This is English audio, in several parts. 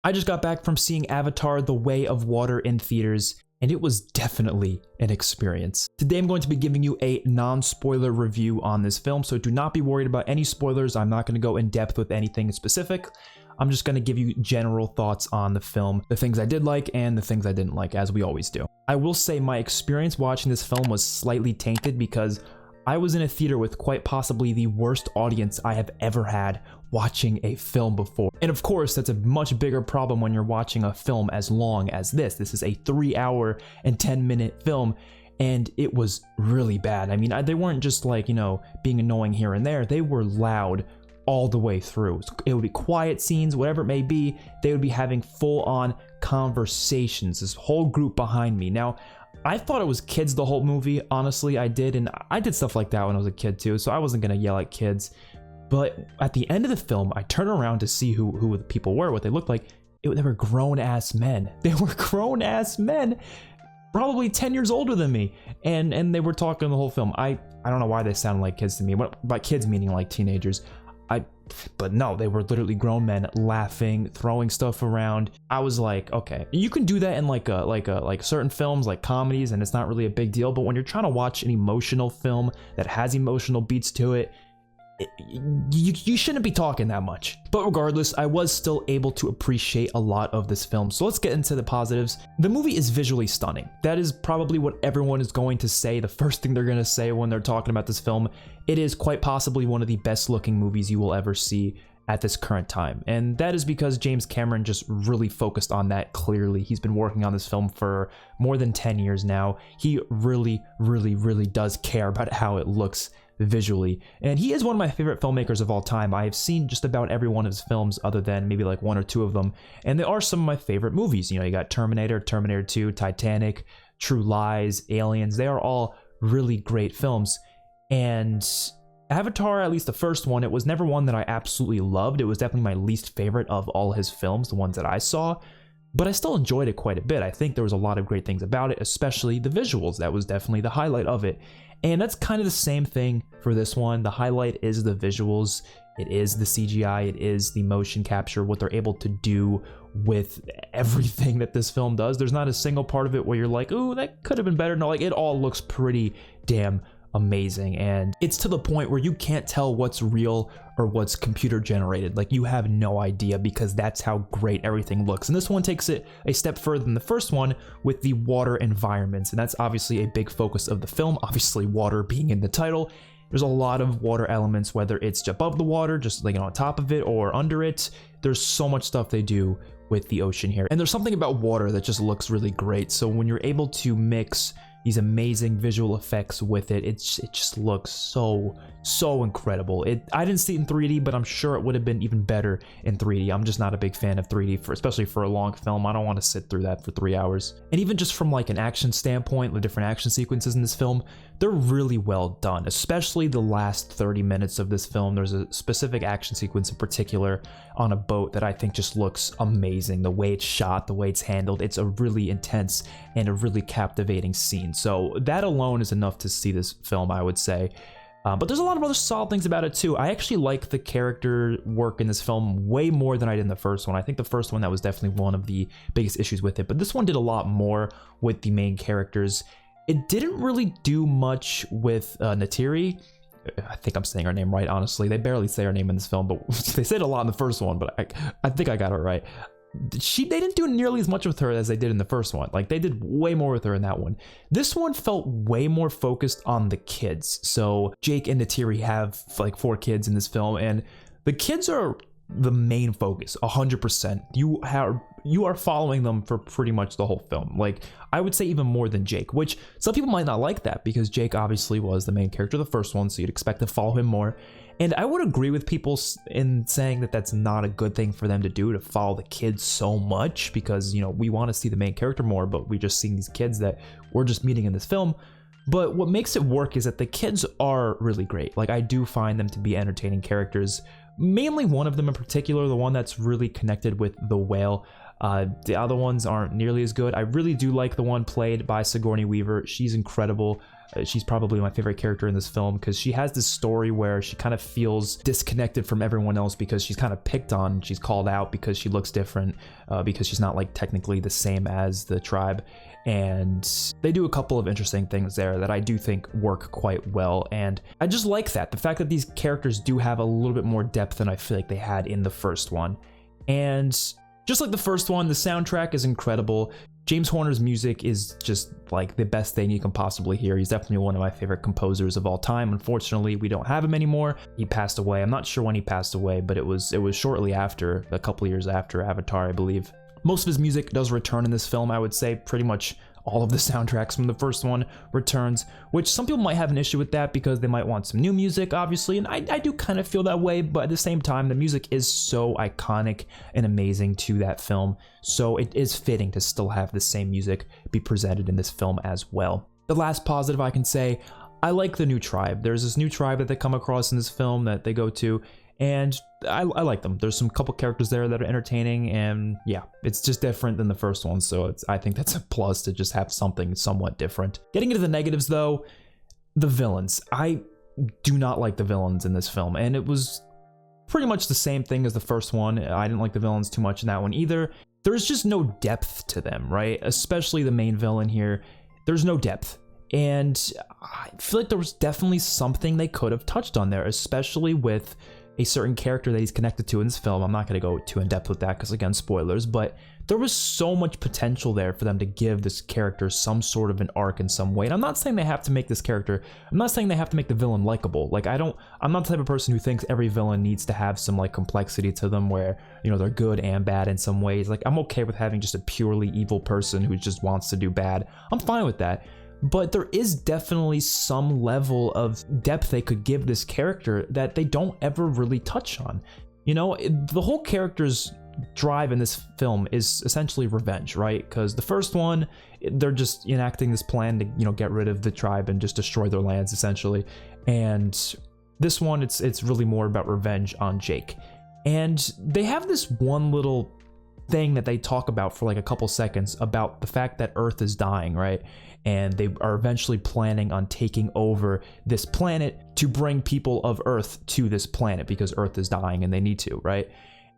I just got back from seeing Avatar: The Way of Water in theaters, and it was definitely an experience. Today I'm going to be giving you a non-spoiler review on this film, so do not be worried about any spoilers. I'm not going to go in depth with anything specific. I'm just going to give you general thoughts on the film, the things I did like and the things I didn't like, as we always do. I will say my experience watching this film was slightly tainted because I was in a theater with quite possibly the worst audience I have ever had watching a film before. And of course, that's a much bigger problem when you're watching a film as long as this. This is a 3-hour and 10-minute film, and it was really bad. I mean, they weren't just like, you know, being annoying here and there. They were loud all the way through. It would be quiet scenes, whatever it may be. They would be having full-on conversations, this whole group behind me. Now, I thought it was kids the whole movie, honestly. I did, and I did stuff like that when I was a kid too, so I wasn't gonna yell at kids. But at the end of the film, I turned around to see who the people were, what they looked like. They were grown-ass men. They were grown-ass men, probably 10 years older than me, and they were talking the whole film. I don't know why they sounded like kids to me. By kids meaning like teenagers. But no, they were literally grown men laughing, throwing stuff around. I was like, okay, you can do that in like certain films, like comedies, and it's not really a big deal. But when you're trying to watch an emotional film that has emotional beats to it, you shouldn't be talking that much. But regardless, I was still able to appreciate a lot of this film. So let's get into the positives. The movie is visually stunning. That is probably what everyone is going to say. The first thing they're going to say when they're talking about this film. It is quite possibly one of the best looking movies you will ever see at this current time. And that is because James Cameron just really focused on that clearly. He's been working on this film for more than 10 years now. He really does care about how it looks visually, and he is one of my favorite filmmakers of all time. I have seen just about every one of his films other than maybe like 1 or 2 of them, and they are some of my favorite movies. You know, you got Terminator, Terminator 2, Titanic, True Lies, Aliens. They are all really great films. And Avatar, at least the first one, it was never one that I absolutely loved. It was definitely my least favorite of all his films, the ones that I saw, but I still enjoyed it quite a bit. I think there was a lot of great things about it, especially the visuals. That was definitely the highlight of it. And that's kind of the same thing for this one. The highlight is the visuals. It is the CGI. It is the motion capture, what they're able to do with everything that this film does. There's not a single part of it where you're like, ooh, that could have been better. No, like it all looks pretty damn amazing, and it's to the point where you can't tell what's real or what's computer generated. Like, you have no idea, because that's how great everything looks. And this one takes it a step further than the first one with the water environments, and that's obviously a big focus of the film. Obviously, water being in the title, there's a lot of water elements, whether it's above the water, just like on top of it, or under it. There's so much stuff they do with the ocean here, and there's something about water that just looks really great. So when you're able to mix these amazing visual effects with it, it just looks so incredible. I didn't see it in 3D, but I'm sure it would have been even better in 3D. I'm just not a big fan of 3D, especially for a long film. I don't want to sit through that for 3 hours. And even just from like an action standpoint, the different action sequences in this film, they're really well done, especially the last 30 minutes of this film. There's a specific action sequence in particular on a boat that I think just looks amazing. The way it's shot, the way it's handled, it's a really intense and a really captivating scene. So that alone is enough to see this film, I would say. But there's a lot of other solid things about it too. I actually like the character work in this film way more than I did in the first one. I think the first one, that was definitely one of the biggest issues with it, but this one did a lot more with the main characters. It didn't really do much with Neytiri. I think I'm saying her name right, honestly. They barely say her name in this film, but they said a lot in the first one, but I think I got it right. They didn't do nearly as much with her as they did in the first one. Like, they did way more with her in that one. This one felt way more focused on the kids. So Jake and Neytiri have like 4 kids in this film, and the kids are the main focus, 100%. You are following them for pretty much the whole film. Like, I would say even more than Jake, which some people might not like that, because Jake obviously was the main character of the first one, so you'd expect to follow him more. And I would agree with people in saying that that's not a good thing for them to do, to follow the kids so much, because, you know, we want to see the main character more, but we just see these kids that we're just meeting in this film. But what makes it work is that the kids are really great. Like, I do find them to be entertaining characters. Mainly one of them in particular, the one that's really connected with the whale. The other ones aren't nearly as good. I really do like the one played by Sigourney Weaver. She's incredible. She's probably my favorite character in this film because she has this story where she kind of feels disconnected from everyone else because she's kind of picked on. She's called out because she looks different, because she's not like technically the same as the tribe. And they do a couple of interesting things there that I do think work quite well. And I just like that. The fact that these characters do have a little bit more depth than I feel like they had in the first one. And just like the first one, the soundtrack is incredible. James Horner's music is just like the best thing you can possibly hear. He's definitely one of my favorite composers of all time. Unfortunately, we don't have him anymore. He passed away. I'm not sure when he passed away, but it was shortly after, a couple of years after Avatar, I believe. Most of his music does return in this film. I would say pretty much all of the soundtracks from the first one returns, which some people might have an issue with that because they might want some new music, obviously, and I do kind of feel that way, but at the same time, the music is so iconic and amazing to that film, so it is fitting to still have the same music be presented in this film as well. The last positive I can say, I like the new tribe. There's this new tribe that they come across in this film that they go to, and I like them. There's some couple characters there that are entertaining, and yeah, it's just different than the first one, so I think that's a plus to just have something somewhat different. Getting into the negatives though, the villains. I do not like the villains in this film, and it was pretty much the same thing as the first one. I didn't like the villains too much in that one either. There's just no depth to them, right? Especially the main villain here. There's no depth. And I feel like there was definitely something they could have touched on there, especially with a certain character that he's connected to in this film. I'm not going to go too in depth with that because, again, spoilers, but there was so much potential there for them to give this character some sort of an arc in some way. And I'm not saying they have to make this character, I'm not saying they have to make the villain likable. Like, I'm not the type of person who thinks every villain needs to have some like complexity to them where, you know, they're good and bad in some ways. Like, I'm okay with having just a purely evil person who just wants to do bad. I'm fine with that. But there is definitely some level of depth they could give this character that they don't ever really touch on. You know, the whole character's drive in this film is essentially revenge, right? Because the first one, they're just enacting this plan to, you know, get rid of the tribe and just destroy their lands, essentially. And this one, it's really more about revenge on Jake. And they have this one little thing that they talk about for like a couple seconds about the fact that Earth is dying, right? And they are eventually planning on taking over this planet to bring people of Earth to this planet because Earth is dying and they need to, right?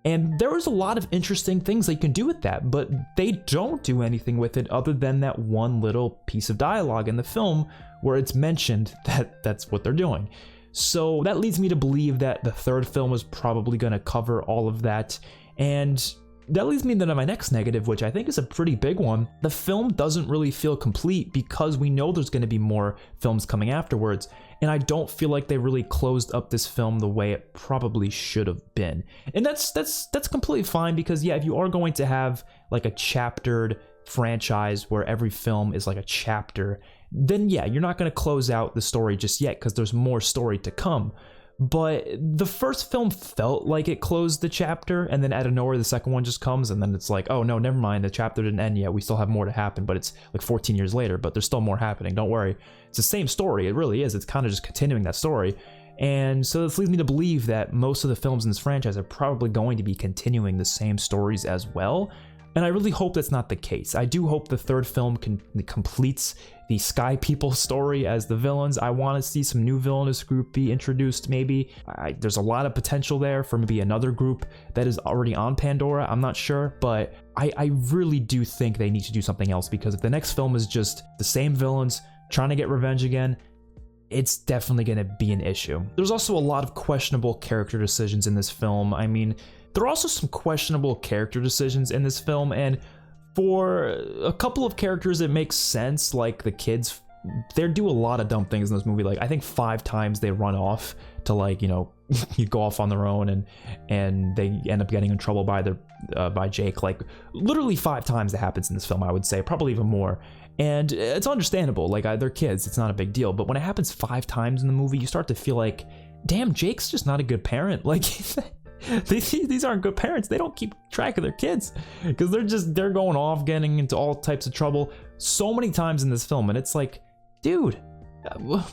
And there was a lot of interesting things they can do with that, but they don't do anything with it other than that one little piece of dialogue in the film where it's mentioned that that's what they're doing. So that leads me to believe that the third film is probably going to cover all of that. And that leads me to my next negative, which I think is a pretty big one. The film doesn't really feel complete because we know there's going to be more films coming afterwards, and I don't feel like they really closed up this film the way it probably should have been. And that's completely fine because, yeah, if you are going to have like a chaptered franchise where every film is like a chapter, then yeah, you're not going to close out the story just yet because there's more story to come. But the first film felt like it closed the chapter, and then out of nowhere the second one just comes, and then it's like, oh no, never mind, the chapter didn't end yet, we still have more to happen, but it's like 14 years later, but there's still more happening, don't worry. It's the same story, it really is, it's kind of just continuing that story. And so this leads me to believe that most of the films in this franchise are probably going to be continuing the same stories as well. And I really hope that's not the case. I do hope the third film completes the Sky People story as the villains. I want to see some new villainous group be introduced, maybe. There's a lot of potential there for maybe another group that is already on Pandora. I'm not sure, but I really do think they need to do something else, because if the next film is just the same villains trying to get revenge again, it's definitely going to be an issue. There's also a lot of questionable character decisions in this film. I mean, there are also some questionable character decisions in this film, and for a couple of characters it makes sense, like the kids. They do a lot of dumb things in this movie. Like, I think 5 times they run off to, like, you know, you go off on their own, and they end up getting in trouble by Jake. Like, literally 5 times that happens in this film, I would say, probably even more. And it's understandable, like, they're kids, it's not a big deal. But when it happens 5 times in the movie, you start to feel like, damn, Jake's just not a good parent. Like, these aren't good parents. They don't keep track of their kids, because they're going off, getting into all types of trouble so many times in this film, and it's like, dude,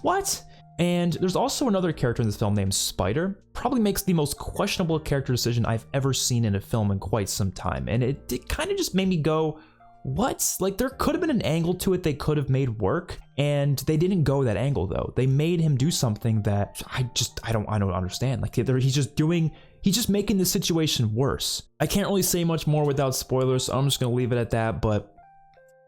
what? And there's also another character in this film named Spider. Probably makes the most questionable character decision I've ever seen in a film in quite some time, and it kind of just made me go, what? Like, there could have been an angle to it they could have made work, and they didn't go that angle though. They made him do something that I don't understand. Like, he's just making the situation worse. I can't really say much more without spoilers, so I'm just gonna leave it at that, but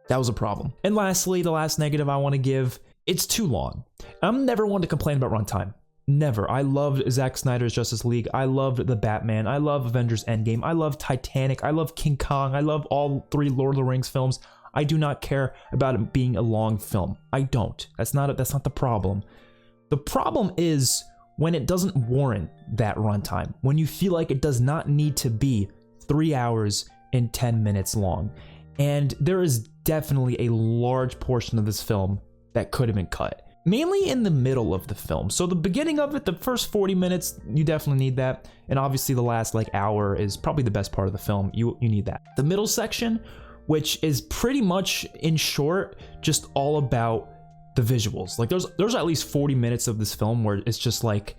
that was a problem. And lastly, the last negative I want to give, it's too long. I'm never one to complain about runtime. Never. I loved Zack Snyder's Justice League. I loved The Batman. I love Avengers Endgame. I love Titanic. I love King Kong. I love all 3 Lord of the Rings films. I do not care about it being a long film. I don't. That's not the problem. The problem is when it doesn't warrant that runtime. When you feel like it does not need to be 3 hours and 10 minutes long. And there is definitely a large portion of this film that could have been cut. Mainly in the middle of the film. So the beginning of it, the first 40 minutes, you definitely need that. And obviously the last like hour is probably the best part of the film. You need that. The middle section, which is pretty much, in short, just all about the visuals. Like there's at least 40 minutes of this film where it's just like,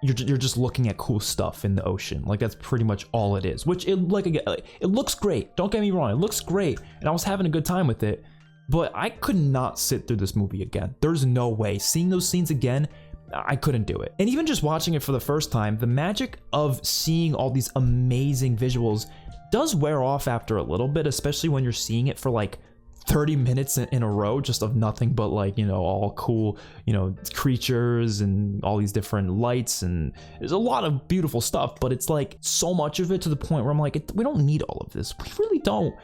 you're just looking at cool stuff in the ocean. Like that's pretty much all it is, which it looks great. Don't get me wrong. It looks great. And I was having a good time with it. But I could not sit through this movie again. There's no way. Seeing those scenes again, I couldn't do it. And even just watching it for the first time, the magic of seeing all these amazing visuals does wear off after a little bit, especially when you're seeing it for like 30 minutes in a row, just of nothing but like, you know, all cool, you know, creatures and all these different lights, and there's a lot of beautiful stuff, but it's like so much of it to the point where I'm like, we don't need all of this. We really don't.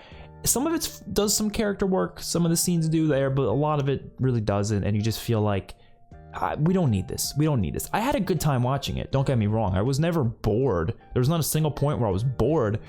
Some of it does some character work, some of the scenes do there, but a lot of it really doesn't, and you just feel like, we don't need this. We don't need this. I had a good time watching it, don't get me wrong. I was never bored. There was not a single point where I was bored,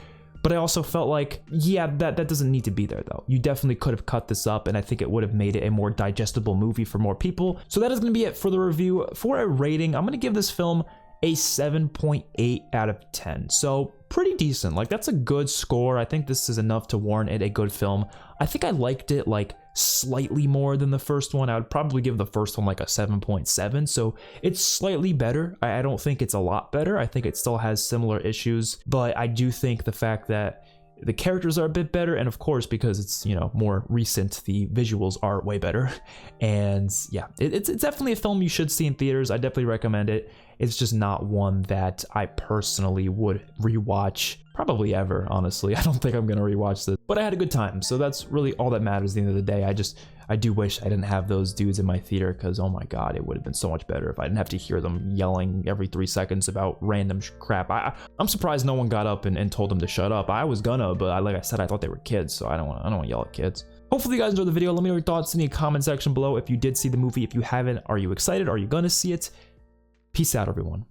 but I also felt like, yeah, that doesn't need to be there though. You definitely could have cut this up, and I think it would have made it a more digestible movie for more people. So that is going to be it for the review. For a rating, I'm going to give this film a 7.8 out of 10. So pretty decent. Like that's a good score. I think this is enough to warrant it a good film. I think I liked it like slightly more than the first one. I would probably give the first one like a 7.7. So it's slightly better. I don't think it's a lot better. I think it still has similar issues, but I do think the fact that the characters are a bit better, and of course, because it's, you know, more recent, the visuals are way better. And yeah, it's definitely a film you should see in theaters. I definitely recommend it. It's just not one that I personally would rewatch probably ever, honestly. I don't think I'm gonna rewatch this, but I had a good time, so that's really all that matters at the end of the day. I do wish I didn't have those dudes in my theater, because oh my god, it would have been so much better if I didn't have to hear them yelling every 3 seconds about random crap. I'm surprised no one got up and told them to shut up. I was gonna, but like I said, I thought they were kids, so I don't want to yell at kids. Hopefully you guys enjoyed the video. Let me know your thoughts in the comment section below. If you did see the movie, if you haven't, are you excited? Are you gonna see it? Peace out, everyone.